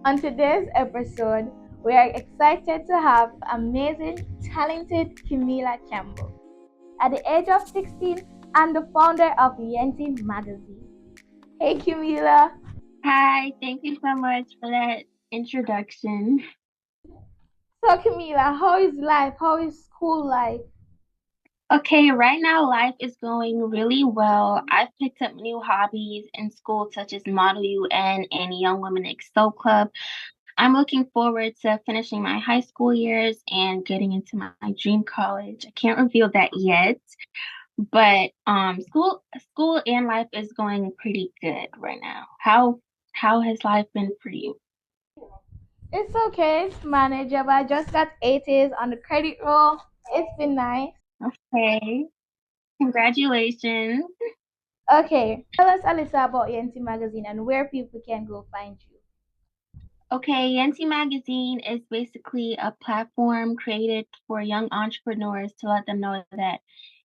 On today's episode, we are excited to have amazing, talented Camila Campbell. At the age of 16, I'm the founder of Yenti Magazine. Hey Camila. Hi, thank you so much for that introduction. So Camila, how is life? How is school life? Okay, right now life is going really well. I've picked up new hobbies in school such as Model UN and Young Women Excel Club. I'm looking forward to finishing my high school years and getting into my dream college. I can't reveal that yet, but school and life is going pretty good right now. How has life been for you? It's okay, it's manageable. I just got 80s on the credit roll. It's been nice. Okay, congratulations. Okay, tell us a little about Yenti Magazine and where people can go find you. Okay, Yancy Magazine is basically a platform created for young entrepreneurs to let them know that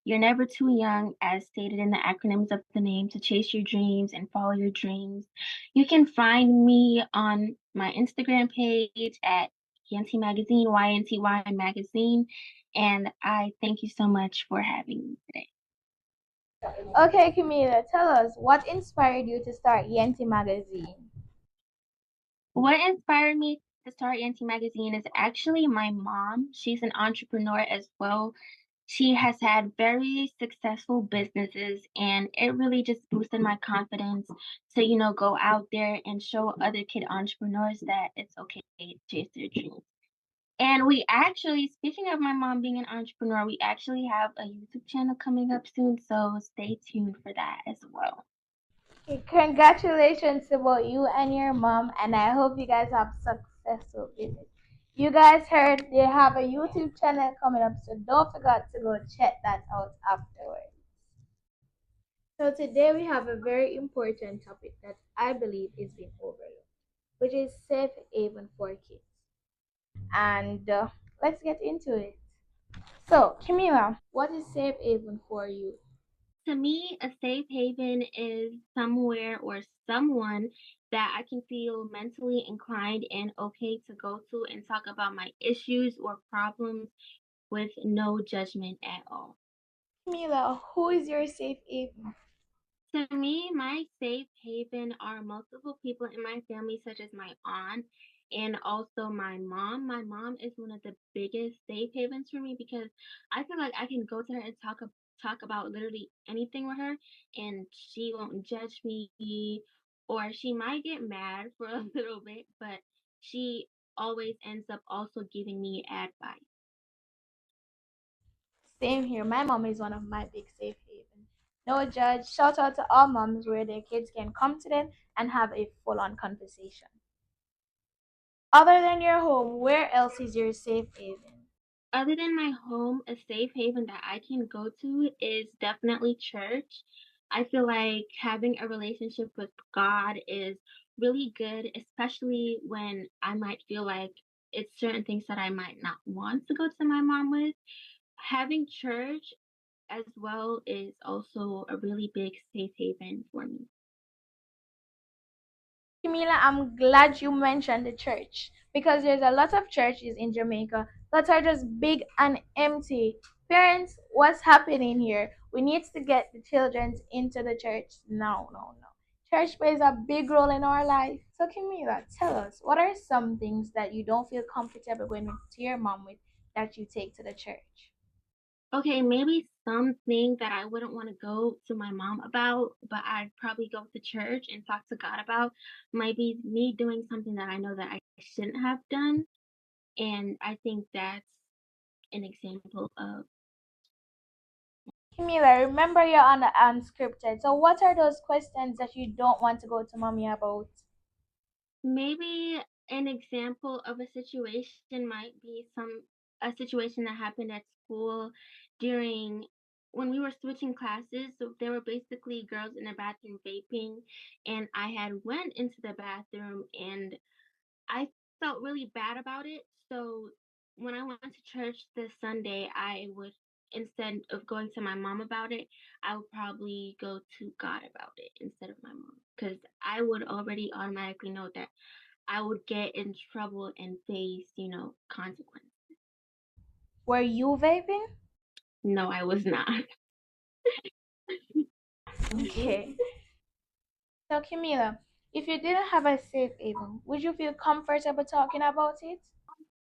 you're never too young, as stated in the acronyms of the name, to chase your dreams and follow your dreams. You can find me on my Instagram page at Yancy Magazine, YNTY Magazine, and I thank you so much for having me today. Okay, Camila, tell us what inspired you to start Yenti Magazine. What inspired me to start Yancy Magazine is actually my mom. She's an entrepreneur as well. She has had very successful businesses, and it really just boosted my confidence to, go out there and show other kid entrepreneurs that it's okay to chase their dreams. And we actually, speaking of my mom being an entrepreneur, we actually have a YouTube channel coming up soon, so stay tuned for that as well. Congratulations about you and your mom, and I hope you guys have successful business. You guys heard they have a YouTube channel coming up, so don't forget to go check that out afterwards. So today we have a very important topic that I believe is being overlooked, which is safe haven for kids. And let's get into it. So, Camila, what is safe haven for you? To me, a safe haven is somewhere or someone that I can feel mentally inclined and okay to go to and talk about my issues or problems with no judgment at all. Camila, who is your safe haven? To me, my safe haven are multiple people in my family, such as my aunt and also my mom. My mom is one of the biggest safe havens for me because I feel like I can go to her and talk about literally anything with her, and she won't judge me, or she might get mad for a little bit, but she always ends up also giving me advice. Same here. My mom is one of my big safe haven. No judge. Shout out to all moms where their kids can come to them and have a full on conversation. Other than your home, where else is your safe haven? Other than my home, a safe haven that I can go to is definitely church. I feel like having a relationship with God is really good, especially when I might feel like it's certain things that I might not want to go to my mom with. Having church as well is also a really big safe haven for me. Camila, I'm glad you mentioned the church because there's a lot of churches in Jamaica that are just big and empty. Parents, what's happening here? We need to get the children into the church. No, no, no. Church plays a big role in our life. So, Camila, tell us what are some things that you don't feel comfortable going to your mom with that you take to the church? Okay, maybe something that I wouldn't want to go to my mom about, but I'd probably go to church and talk to God about, might be me doing something that I know that I shouldn't have done. And I think that's an example of Camila, remember you're on the unscripted. So, what are those questions that you don't want to go to mommy about? maybe an example of a situation might be a situation that happened at school during when we were switching classes. So there were basically girls in the bathroom vaping, and I had went into the bathroom and I felt really bad about it. So when I went to church this Sunday, I would, instead of going to my mom about it, I would probably go to God about it instead of my mom, because I would already automatically know that I would get in trouble and face, consequences. Were you vaping? No, I was not. Okay. So, Camila, if you didn't have a safe haven, would you feel comfortable talking about it?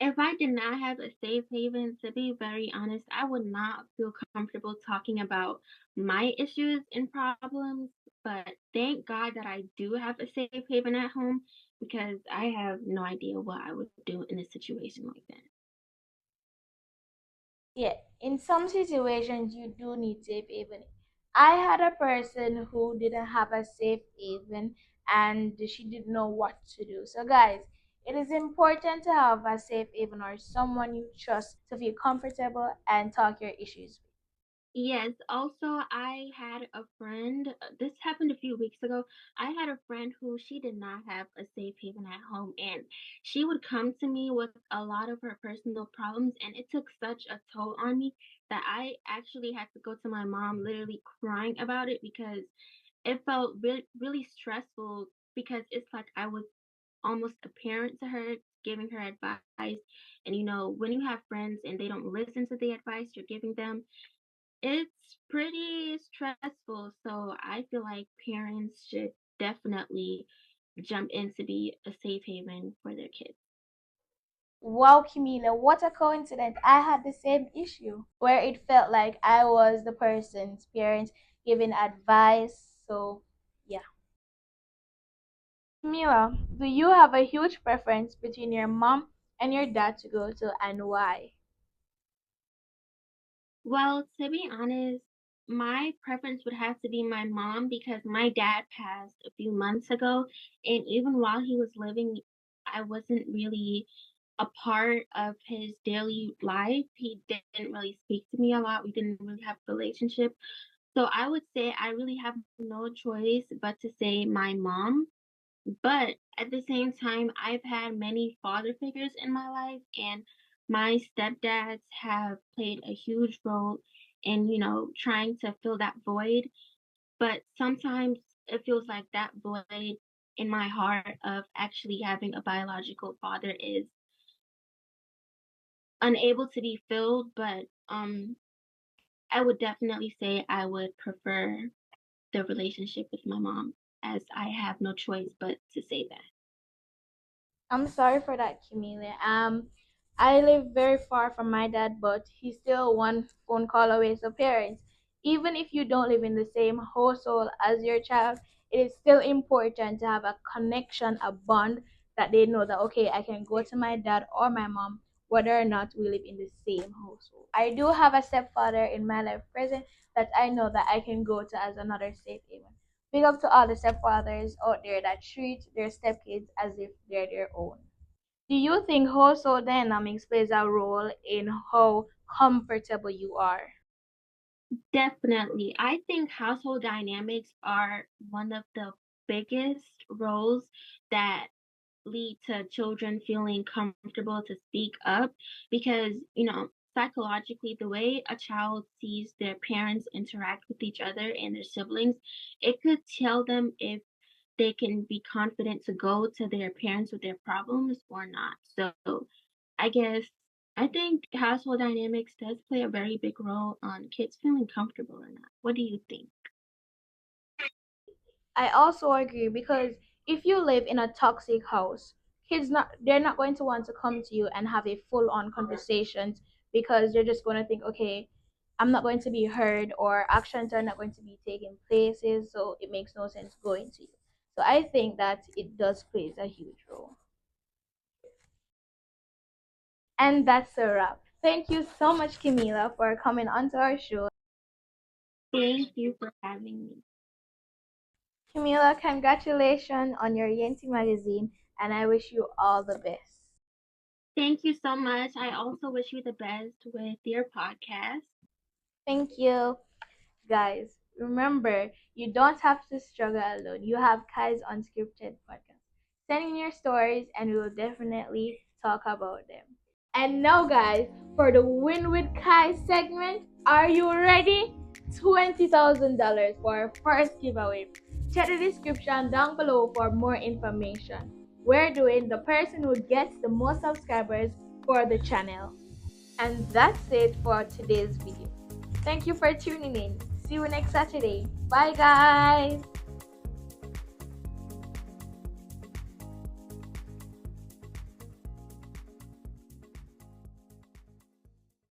If I did not have a safe haven, to be very honest, I would not feel comfortable talking about my issues and problems. But thank God that I do have a safe haven at home because I have no idea what I would do in a situation like that. Yeah, in some situations, you do need safe haven. I had a person who didn't have a safe haven and she didn't know what to do. So, guys, it is important to have a safe haven or someone you trust to feel comfortable and talk your issues. Yes, also I had a friend, this happened a few weeks ago. I had a friend who she did not have a safe haven at home, and she would come to me with a lot of her personal problems, and it took such a toll on me that I actually had to go to my mom literally crying about it because it felt really stressful because it's like I was almost a parent to her, giving her advice. And when you have friends and they don't listen to the advice you're giving them, it's pretty stressful, so I feel like parents should definitely jump in to be a safe haven for their kids. Wow, Camila, what a coincidence. I had the same issue where it felt like I was the person's parent giving advice. So, yeah. Camila, do you have a huge preference between your mom and your dad to go to and why? Well, to be honest, my preference would have to be my mom because my dad passed a few months ago, and even while he was living, I wasn't really a part of his daily life. He didn't really speak to me a lot. We didn't really have a relationship. So I would say I really have no choice but to say my mom. But at the same time, I've had many father figures in my life, and my stepdads have played a huge role in, trying to fill that void. But sometimes it feels like that void in my heart of actually having a biological father is unable to be filled. But I would definitely say I would prefer the relationship with my mom, as I have no choice but to say that. I'm sorry for that, Camila. I live very far from my dad, but he's still one phone call away. So, parents, even if you don't live in the same household as your child, it is still important to have a connection, a bond that they know that, okay, I can go to my dad or my mom, whether or not we live in the same household. I do have a stepfather in my life present that I know that I can go to as another safe haven. Big up to all the stepfathers out there that treat their stepkids as if they're their own. Do you think household dynamics plays a role in how comfortable you are? Definitely. I think household dynamics are one of the biggest roles that lead to children feeling comfortable to speak up because, psychologically, the way a child sees their parents interact with each other and their siblings, it could tell them if they can be confident to go to their parents with their problems or not. So I guess I think household dynamics does play a very big role on kids feeling comfortable or not. What do you think? I also agree because if you live in a toxic house, kids not they're not going to want to come to you and have a full on conversations because they're just going to think, okay, I'm not going to be heard or actions are not going to be taking places, so it makes no sense going to you. So I think that it does plays a huge role. And that's a wrap. Thank you so much, Camila, for coming onto our show. Thank you for having me. Camila, congratulations on your Yenti magazine, and I wish you all the best. Thank you so much. I also wish you the best with your podcast. Thank you, guys. Remember, you don't have to struggle alone. You have Kai's Unscripted podcast. Send in your stories, and we will definitely talk about them. And now, guys, for the Win with Kai segment, are you ready? $20,000 for our first giveaway. Check the description down below for more information. we're doing the person who gets the most subscribers for the channel. And that's it for today's video. Thank you for tuning in. See you next Saturday. Bye, guys.